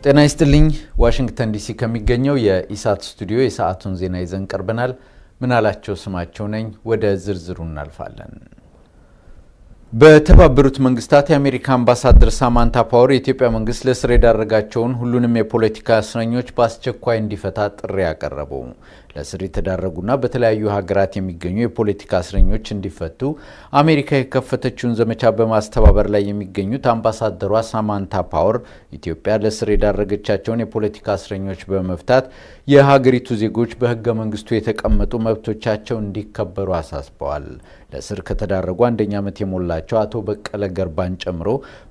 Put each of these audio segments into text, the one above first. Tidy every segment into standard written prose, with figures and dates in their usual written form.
ጤና ይስጥልኝ ዋሽንግተን ዲሲ ከሚገኘው የኢሳት ስቱዲዮ የሰዓቱን ዜና ይዘን ቀርበናል። ምናላቸው ስማቸው ነኝ። ወደ ዝርዝሩ እናልፋለን። በተባበሩት መንግስታት የአሜሪካ አምባሳደር ሳማንታ ፓወር የኢትዮጵያ መንግስት ለእስር የዳረጋቸውን ሁሉንም የፖለቲካ እስረኞች በአስቸኳይ እንዲፈታ ጥሪ ያቀረቡ። ለእስር የተዳረጉና በተለያዩ ሀገራት የሚገኙ የፖለቲካ እስረኞች እንዲፈቱ አሜሪካ የከፈተችውን ዘመቻ በማስተባበር ላይ የሚገኙት አምባሳደሯ ሳማንታ ፓወር ኢትዮጵያ ለእስር የዳረገቻቸውን የፖለቲካ እስረኞች በመፍታት የሀገሪቱ ዜጎች በህገ መንግስቱ የተቀመጡ መብቶቻቸው እንዲከበሩ አሳስበዋል። ለእስር ከተዳረጉ አንደኛ ዓመት የሞላቸው አቶ በቀለ ገርባን ጨምሮ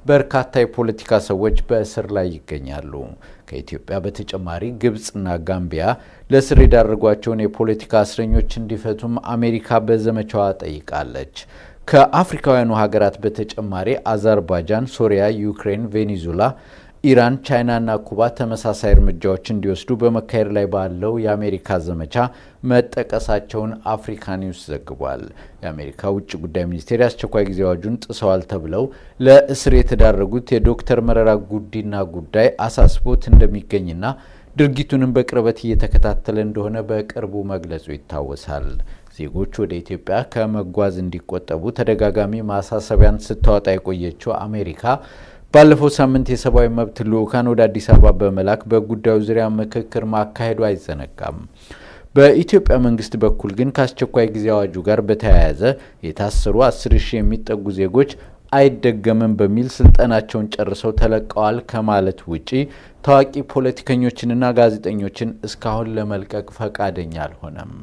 በርካታ የፖለቲካ ሰዎች በእስር ላይ ይገኛሉ። ከኢትዮጵያ በተጨማሪ ግብጽና ጋምቢያ ለእስር የዳረጓቸውን የፖለቲካ እስረኞች እንዲፈቱም አሜሪካ በዘመቻዋ ጠይቃለች። ከአፍሪካውያኑ ሀገራት በተጨማሪ አዘርባይጃን፣ ሶሪያ፣ ዩክሬን፣ ቬኔዙዌላ፣ ኢራን፣ ቻይናና ኩባ ተመሳሳይ እርምጃዎች እንዲወስዱ በመካሄድ ላይ ባለው የአሜሪካ ዘመቻ መጠቀሳቸውን አፍሪካ ኒውስ ዘግቧል። የአሜሪካ ውጭ ጉዳይ ሚኒስቴር የአስቸኳይ ጊዜ አዋጁን ጥሰዋል ተብለው ለእስር የተዳረጉት የዶክተር መረራ ጉዲና ጉዳይ አሳስቦት እንደሚገኝና ድርጊቱንም በቅርበት እየተከታተለ እንደሆነ በቅርቡ መግለጹ ይታወሳል። ዜጎች ወደ ኢትዮጵያ ከመጓዝ እንዲቆጠቡ ተደጋጋሚ ማሳሰቢያን ስታወጣ የቆየችው አሜሪካ ባለፈው ሳምንት የሰብአዊ መብት ልኡካን ወደ አዲስ አበባ በመላክ በጉዳዩ ዙሪያ ምክክር ማካሄዱ አይዘነጋም። በኢትዮጵያ መንግስት በኩል ግን ከአስቸኳይ ጊዜ አዋጁ ጋር በተያያዘ የታሰሩ 10,000 የሚጠጉ ዜጎች አይደገምም በሚል ስልጣናቸውን ጨርሰው ተለቀዋል ከማለት ውጪ ታዋቂ ፖለቲከኞችንና ጋዜጠኞችን እስካሁን ለመልቀቅ ፈቃደኛ አልሆነም።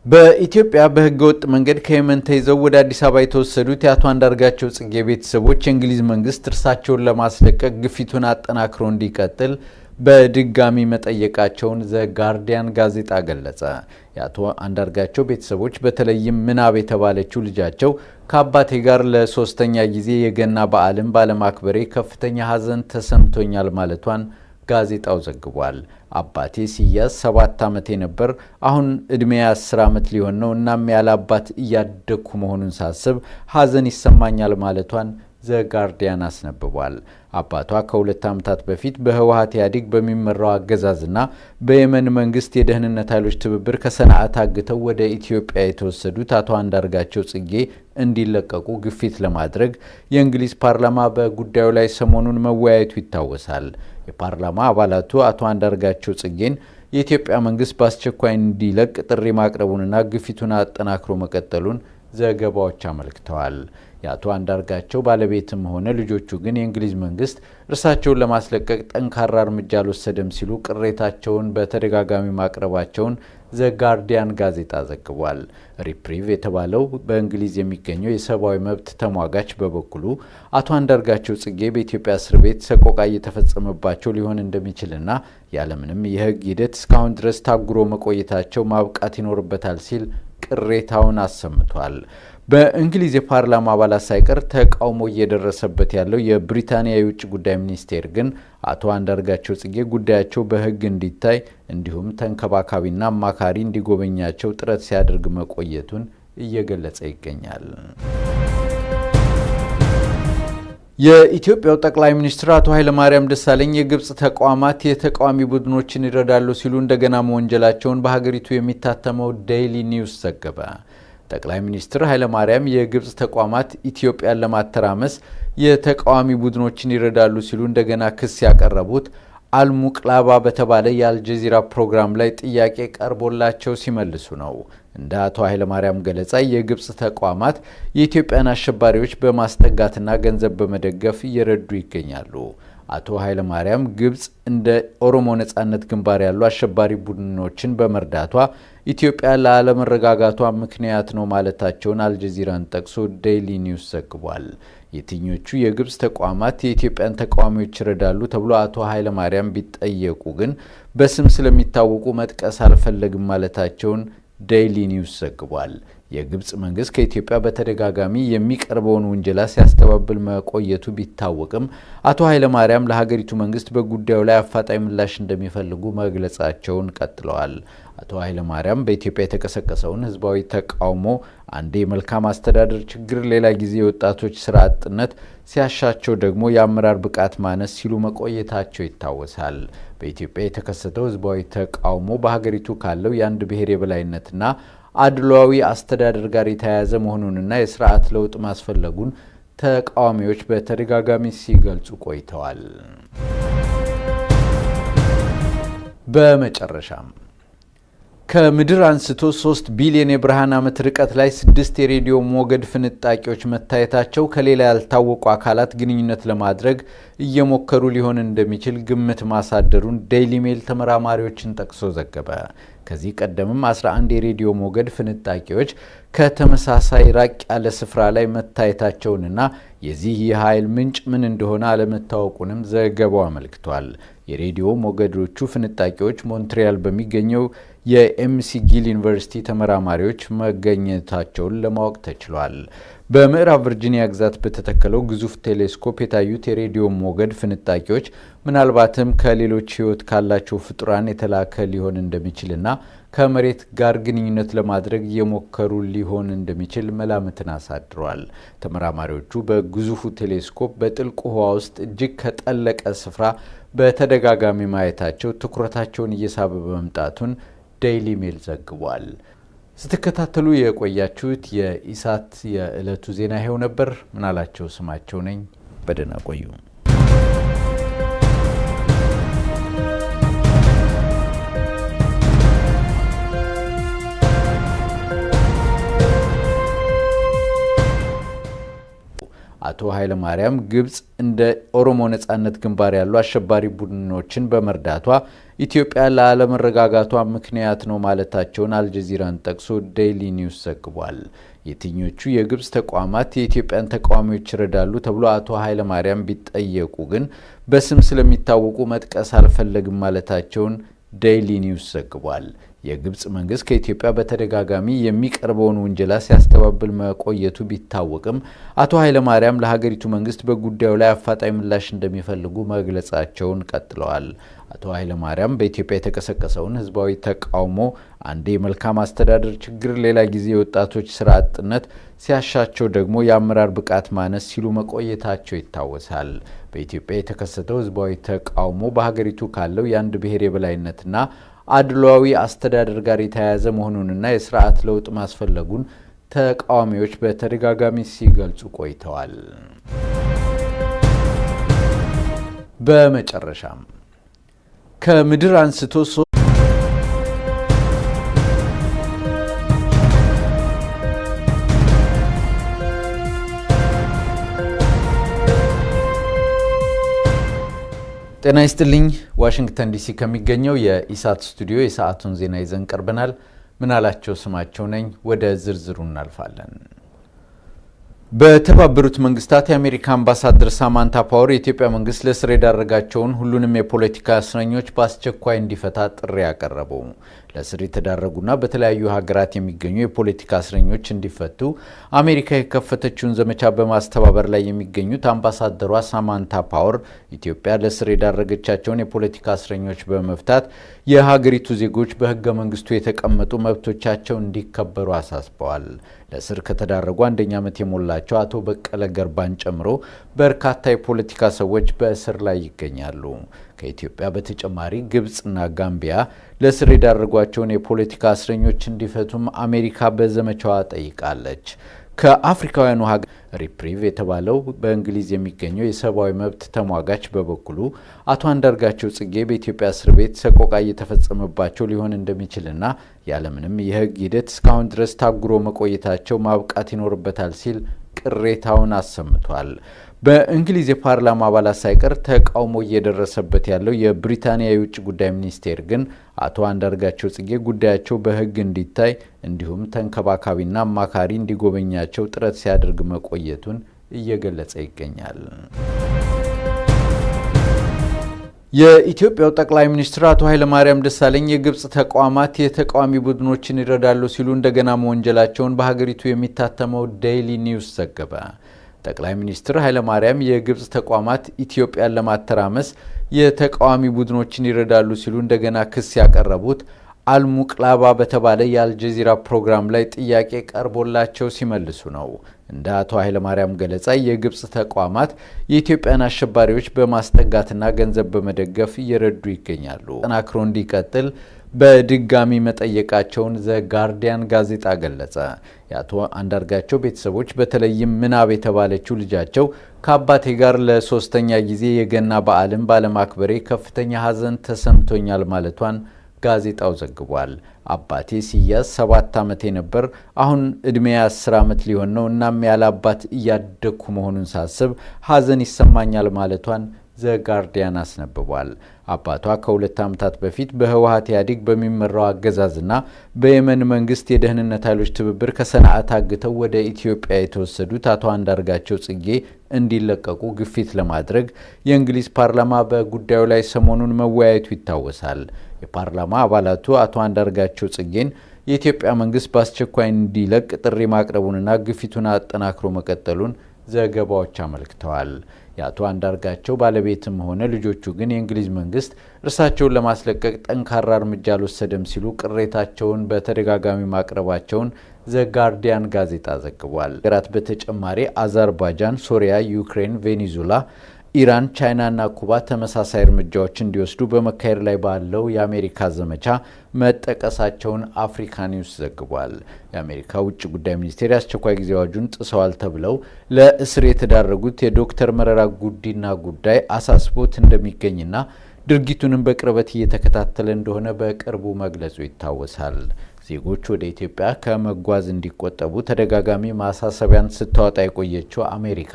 በኢትዮጵያ በህገወጥ መንገድ ከየመን ተይዘው ወደ አዲስ አበባ የተወሰዱት የአቶ አንዳርጋቸው ጽጌ ቤተሰቦች የእንግሊዝ መንግስት እርሳቸውን ለማስለቀቅ ግፊቱን አጠናክሮ እንዲቀጥል በድጋሚ መጠየቃቸውን ዘ ጋርዲያን ጋዜጣ ገለጸ። የአቶ አንዳርጋቸው ቤተሰቦች በተለይም ምናብ የተባለችው ልጃቸው ከአባቴ ጋር ለሶስተኛ ጊዜ የገና በዓልን ባለማክበሬ ከፍተኛ ሀዘን ተሰምቶኛል ማለቷን ጋዜጣው ዘግቧል። አባቴ ሲያዝ 7 ዓመቴ ነበር። አሁን እድሜ 10 ዓመት ሊሆን ነው። እናም ያለ አባት እያደግኩ መሆኑን ሳስብ ሀዘን ይሰማኛል ማለቷን ዘ ጋርዲያን አስነብቧል። አባቷ ከ2 ዓመታት በፊት በህወሓት ኢህአዴግ በሚመራው አገዛዝና በየመን መንግስት የደህንነት ኃይሎች ትብብር ከሰንዓ ታግተው ወደ ኢትዮጵያ የተወሰዱት አቶ አንዳርጋቸው ጽጌ እንዲለቀቁ ግፊት ለማድረግ የእንግሊዝ ፓርላማ በጉዳዩ ላይ ሰሞኑን መወያየቱ ይታወሳል። የፓርላማ አባላቱ አቶ አንዳርጋቸው ጽጌን የኢትዮጵያ መንግስት በአስቸኳይ እንዲለቅ ጥሪ ማቅረቡንና ግፊቱን አጠናክሮ መቀጠሉን ዘገባዎች አመልክተዋል። የአቶ አንዳርጋቸው ባለቤትም ሆነ ልጆቹ ግን የእንግሊዝ መንግስት እርሳቸውን ለማስለቀቅ ጠንካራ እርምጃ አልወሰደም ሲሉ ቅሬታቸውን በተደጋጋሚ ማቅረባቸውን ዘ ጋርዲያን ጋዜጣ ዘግቧል። ሪፕሪቭ የተባለው በእንግሊዝ የሚገኘው የሰብአዊ መብት ተሟጋች በበኩሉ አቶ አንዳርጋቸው ጽጌ በኢትዮጵያ እስር ቤት ሰቆቃ እየተፈጸመባቸው ሊሆን እንደሚችልና ያለምንም የህግ ሂደት እስካሁን ድረስ ታጉሮ መቆየታቸው ማብቃት ይኖርበታል ሲል ቅሬታውን አሰምቷል። በእንግሊዝ የፓርላማ አባላት ሳይቀር ተቃውሞ እየደረሰበት ያለው የብሪታንያ የውጭ ጉዳይ ሚኒስቴር ግን አቶ አንዳርጋቸው ጽጌ ጉዳያቸው በህግ እንዲታይ እንዲሁም ተንከባካቢና አማካሪ እንዲጎበኛቸው ጥረት ሲያደርግ መቆየቱን እየገለጸ ይገኛል። የኢትዮጵያው ጠቅላይ ሚኒስትር አቶ ኃይለማርያም ደሳለኝ የግብጽ ተቋማት የተቃዋሚ ቡድኖችን ይረዳሉ ሲሉ እንደገና መወንጀላቸውን በሀገሪቱ የሚታተመው ዴይሊ ኒውስ ዘገበ። ጠቅላይ ሚኒስትር ኃይለማርያም የግብጽ ተቋማት ኢትዮጵያን ለማተራመስ የተቃዋሚ ቡድኖችን ይረዳሉ ሲሉ እንደገና ክስ ያቀረቡት አልሙቅላባ በተባለ የአልጀዚራ ፕሮግራም ላይ ጥያቄ ቀርቦላቸው ሲመልሱ ነው። እንደ አቶ ኃይለማርያም ገለጻ የግብጽ ተቋማት የኢትዮጵያን አሸባሪዎች በማስጠጋትና ገንዘብ በመደገፍ እየረዱ ይገኛሉ። አቶ ኃይለማርያም ግብጽ እንደ ኦሮሞ ነጻነት ግንባር ያሉ አሸባሪ ቡድኖችን በመርዳቷ ኢትዮጵያ ለአለመረጋጋቷ ምክንያት ነው ማለታቸውን አልጀዚራን ጠቅሶ ዴይሊ ኒውስ ዘግቧል። የትኞቹ የግብጽ ተቋማት የኢትዮጵያን ተቃዋሚዎች ይረዳሉ ተብሎ አቶ ኃይለማርያም ቢጠየቁ ግን በስም ስለሚታወቁ መጥቀስ አልፈለግም ማለታቸውን ዴይሊ ኒውስ ዘግቧል። የግብጽ መንግስት ከኢትዮጵያ በተደጋጋሚ የሚቀርበውን ውንጀላ ሲያስተባብል መቆየቱ ቢታወቅም አቶ ኃይለማርያም ለሀገሪቱ መንግስት በጉዳዩ ላይ አፋጣኝ ምላሽ እንደሚፈልጉ መግለጻቸውን ቀጥለዋል። አቶ ኃይለማርያም በኢትዮጵያ የተቀሰቀሰውን ህዝባዊ ተቃውሞ አንዴ የመልካም አስተዳደር ችግር፣ ሌላ ጊዜ የወጣቶች ስራ አጥነት፣ ሲያሻቸው ደግሞ የአመራር ብቃት ማነስ ሲሉ መቆየታቸው ይታወሳል። በኢትዮጵያ የተከሰተው ህዝባዊ ተቃውሞ በሀገሪቱ ካለው የአንድ ብሔር የበላይነትና አድሏዊ አስተዳደር ጋር የተያያዘ መሆኑንና የስርዓት ለውጥ ማስፈለጉን ተቃዋሚዎች በተደጋጋሚ ሲገልጹ ቆይተዋል። በመጨረሻም ከምድር አንስቶ 3 ቢሊዮን የብርሃን ዓመት ርቀት ላይ 6 የሬዲዮ ሞገድ ፍንጣቂዎች መታየታቸው ከሌላ ያልታወቁ አካላት ግንኙነት ለማድረግ እየሞከሩ ሊሆን እንደሚችል ግምት ማሳደሩን ዴይሊ ሜል ተመራማሪዎችን ጠቅሶ ዘገበ። ከዚህ ቀደምም 11 የሬዲዮ ሞገድ ፍንጣቂዎች ከተመሳሳይ ራቅ ያለ ስፍራ ላይ መታየታቸውንና የዚህ የኃይል ምንጭ ምን እንደሆነ አለመታወቁንም ዘገባው አመልክቷል። የሬዲዮ ሞገዶቹ ፍንጣቂዎች ሞንትሪያል በሚገኘው የኤምሲጊል ዩኒቨርሲቲ ተመራማሪዎች መገኘታቸውን ለማወቅ ተችሏል። በምዕራብ ቨርጂኒያ ግዛት በተተከለው ግዙፍ ቴሌስኮፕ የታዩት የሬዲዮ ሞገድ ፍንጣቂዎች ምናልባትም ከሌሎች ሕይወት ካላቸው ፍጡራን የተላከ ሊሆን እንደሚችልና ከመሬት ጋር ግንኙነት ለማድረግ እየሞከሩ ሊሆን እንደሚችል መላምትን አሳድሯል። ተመራማሪዎቹ በግዙፉ ቴሌስኮፕ በጥልቅ ውሃ ውስጥ እጅግ ከጠለቀ ስፍራ በተደጋጋሚ ማየታቸው ትኩረታቸውን እየሳበ በመምጣቱን ዴይሊ ሜል ዘግቧል። ስትከታተሉ የቆያችሁት የኢሳት የዕለቱ ዜና ይሄው ነበር። ምናላቸው ስማቸው ነኝ። በደህና ቆዩ። አቶ ኃይለማርያም ግብጽ እንደ ኦሮሞ ነጻነት ግንባር ያሉ አሸባሪ ቡድኖችን በመርዳቷ ኢትዮጵያ ለአለመረጋጋቷ ምክንያት ነው ማለታቸውን አልጀዚራን ጠቅሶ ዴይሊ ኒውስ ዘግቧል። የትኞቹ የግብጽ ተቋማት የኢትዮጵያን ተቃዋሚዎች ይረዳሉ ተብሎ አቶ ኃይለማርያም ቢጠየቁ ግን በስም ስለሚታወቁ መጥቀስ አልፈለግም ማለታቸውን ዴይሊ ኒውስ ዘግቧል። የግብጽ መንግስት ከኢትዮጵያ በተደጋጋሚ የሚቀርበውን ውንጀላ ሲያስተባብል መቆየቱ ቢታወቅም አቶ ኃይለማርያም ለሀገሪቱ መንግስት በጉዳዩ ላይ አፋጣኝ ምላሽ እንደሚፈልጉ መግለጻቸውን ቀጥለዋል። አቶ ኃይለማርያም በኢትዮጵያ የተቀሰቀሰውን ህዝባዊ ተቃውሞ አንዴ የመልካም አስተዳደር ችግር፣ ሌላ ጊዜ የወጣቶች ስራ አጥነት፣ ሲያሻቸው ደግሞ የአመራር ብቃት ማነስ ሲሉ መቆየታቸው ይታወሳል። በኢትዮጵያ የተከሰተው ህዝባዊ ተቃውሞ በሀገሪቱ ካለው የአንድ ብሔር የበላይነትና አድሏዊ አስተዳደር ጋር የተያያዘ መሆኑንና የስርዓት ለውጥ ማስፈለጉን ተቃዋሚዎች በተደጋጋሚ ሲገልጹ ቆይተዋል። በመጨረሻም ከምድር አንስቶ ጤና ይስጥልኝ። ዋሽንግተን ዲሲ ከሚገኘው የኢሳት ስቱዲዮ የሰዓቱን ዜና ይዘን ቀርበናል። ምናላቸው ስማቸው ነኝ። ወደ ዝርዝሩ እናልፋለን። በተባበሩት መንግስታት የአሜሪካ አምባሳደር ሳማንታ ፓወር የኢትዮጵያ መንግስት ለእስር የዳረጋቸውን ሁሉንም የፖለቲካ እስረኞች በአስቸኳይ እንዲፈታ ጥሪ ያቀረቡ። ለእስር የተዳረጉና በተለያዩ ሀገራት የሚገኙ የፖለቲካ እስረኞች እንዲፈቱ አሜሪካ የከፈተችውን ዘመቻ በማስተባበር ላይ የሚገኙት አምባሳደሯ ሳማንታ ፓወር ኢትዮጵያ ለእስር የዳረገቻቸውን የፖለቲካ እስረኞች በመፍታት የሀገሪቱ ዜጎች በህገ መንግስቱ የተቀመጡ መብቶቻቸው እንዲከበሩ አሳስበዋል። ለእስር ከተዳረጉ አንደኛ ዓመት የሞላቸው አቶ በቀለ ገርባን ጨምሮ በርካታ የፖለቲካ ሰዎች በእስር ላይ ይገኛሉ። ከኢትዮጵያ በተጨማሪ ግብጽና ጋምቢያ ለእስር የዳረጓቸውን የፖለቲካ እስረኞች እንዲፈቱም አሜሪካ በዘመቻዋ ጠይቃለች። ከአፍሪካውያኑ ሀገር ሪፕሪቭ የተባለው በእንግሊዝ የሚገኘው የሰብአዊ መብት ተሟጋች በበኩሉ አቶ አንዳርጋቸው ጽጌ በኢትዮጵያ እስር ቤት ሰቆቃ እየተፈጸመባቸው ሊሆን እንደሚችልና ያለምንም የህግ ሂደት እስካሁን ድረስ ታጉሮ መቆየታቸው ማብቃት ይኖርበታል ሲል ቅሬታውን አሰምቷል። በእንግሊዝ የፓርላማ አባላት ሳይቀር ተቃውሞ እየደረሰበት ያለው የብሪታንያ የውጭ ጉዳይ ሚኒስቴር ግን አቶ አንዳርጋቸው ጽጌ ጉዳያቸው በህግ እንዲታይ እንዲሁም ተንከባካቢና አማካሪ እንዲጎበኛቸው ጥረት ሲያደርግ መቆየቱን እየገለጸ ይገኛል። የኢትዮጵያው ጠቅላይ ሚኒስትር አቶ ኃይለማርያም ደሳለኝ የግብጽ ተቋማት የተቃዋሚ ቡድኖችን ይረዳሉ ሲሉ እንደገና መወንጀላቸውን በሀገሪቱ የሚታተመው ዴይሊ ኒውስ ዘገበ። ጠቅላይ ሚኒስትር ኃይለማርያም የግብጽ ተቋማት ኢትዮጵያን ለማተራመስ የተቃዋሚ ቡድኖችን ይረዳሉ ሲሉ እንደገና ክስ ያቀረቡት አልሙቅላባ በተባለ የአልጀዚራ ፕሮግራም ላይ ጥያቄ ቀርቦላቸው ሲመልሱ ነው። እንደ አቶ ኃይለማርያም ገለጻ የግብጽ ተቋማት የኢትዮጵያን አሸባሪዎች በማስጠጋትና ገንዘብ በመደገፍ እየረዱ ይገኛሉ። ተጠናክሮ እንዲቀጥል በድጋሚ መጠየቃቸውን ዘ ጋርዲያን ጋዜጣ ገለጸ። የአቶ አንዳርጋቸው ቤተሰቦች በተለይም ምናብ የተባለችው ልጃቸው ከአባቴ ጋር ለሶስተኛ ጊዜ የገና በዓልን ባለማክበሬ ከፍተኛ ሐዘን ተሰምቶኛል ማለቷን ጋዜጣው ዘግቧል። አባቴ ሲያዝ 7 ዓመቴ ነበር። አሁን እድሜ 10 ዓመት ሊሆን ነው። እናም ያለ አባት እያደግኩ መሆኑን ሳስብ ሐዘን ይሰማኛል ማለቷን ዘ ጋርዲያን አስነብቧል። አባቷ ከ2 ዓመታት በፊት በህወሓት ኢህአዴግ በሚመራው አገዛዝና በየመን መንግስት የደህንነት ኃይሎች ትብብር ከሰንዓ ታግተው ወደ ኢትዮጵያ የተወሰዱት አቶ አንዳርጋቸው ጽጌ እንዲለቀቁ ግፊት ለማድረግ የእንግሊዝ ፓርላማ በጉዳዩ ላይ ሰሞኑን መወያየቱ ይታወሳል። የፓርላማ አባላቱ አቶ አንዳርጋቸው ጽጌን የኢትዮጵያ መንግስት በአስቸኳይ እንዲለቅ ጥሪ ማቅረቡንና ግፊቱን አጠናክሮ መቀጠሉን ዘገባዎች አመልክተዋል። የአቶ አንዳርጋቸው ባለቤትም ሆነ ልጆቹ ግን የእንግሊዝ መንግስት እርሳቸውን ለማስለቀቅ ጠንካራ እርምጃ አልወሰደም ሲሉ ቅሬታቸውን በተደጋጋሚ ማቅረባቸውን ዘ ጋርዲያን ጋዜጣ ዘግቧል። ሀገራት በተጨማሪ አዘርባይጃን፣ ሶሪያ፣ ዩክሬን፣ ቬኔዙዌላ፣ ኢራን፣ ቻይና እና ኩባ ተመሳሳይ እርምጃዎች እንዲወስዱ በመካሄድ ላይ ባለው የአሜሪካ ዘመቻ መጠቀሳቸውን አፍሪካ ኒውስ ዘግቧል። የአሜሪካ ውጭ ጉዳይ ሚኒስቴር የአስቸኳይ ጊዜ አዋጁን ጥሰዋል ተብለው ለእስር የተዳረጉት የዶክተር መረራ ጉዲና ጉዳይ አሳስቦት እንደሚገኝና ድርጊቱንም በቅርበት እየተከታተለ እንደሆነ በቅርቡ መግለጹ ይታወሳል። ዜጎች ወደ ኢትዮጵያ ከመጓዝ እንዲቆጠቡ ተደጋጋሚ ማሳሰቢያን ስታወጣ የቆየችው አሜሪካ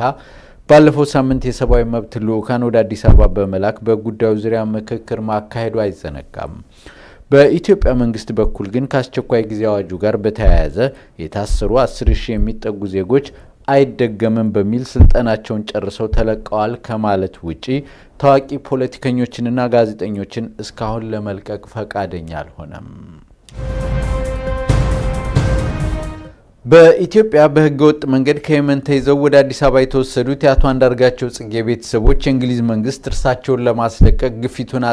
ባለፈው ሳምንት የሰብአዊ መብት ልዑካን ወደ አዲስ አበባ በመላክ በጉዳዩ ዙሪያ ምክክር ማካሄዱ አይዘነጋም። በኢትዮጵያ መንግስት በኩል ግን ከአስቸኳይ ጊዜ አዋጁ ጋር በተያያዘ የታሰሩ 10,000 የሚጠጉ ዜጎች አይደገምም በሚል ስልጣናቸውን ጨርሰው ተለቀዋል ከማለት ውጪ ታዋቂ ፖለቲከኞችንና ጋዜጠኞችን እስካሁን ለመልቀቅ ፈቃደኛ አልሆነም። በኢትዮጵያ በህገወጥ መንገድ ከየመን ተይዘው ወደ አዲስ አበባ የተወሰዱት የአቶ አንዳርጋቸው ጽጌ ቤተሰቦች የእንግሊዝ መንግስት እርሳቸውን ለማስለቀቅ ግፊቱን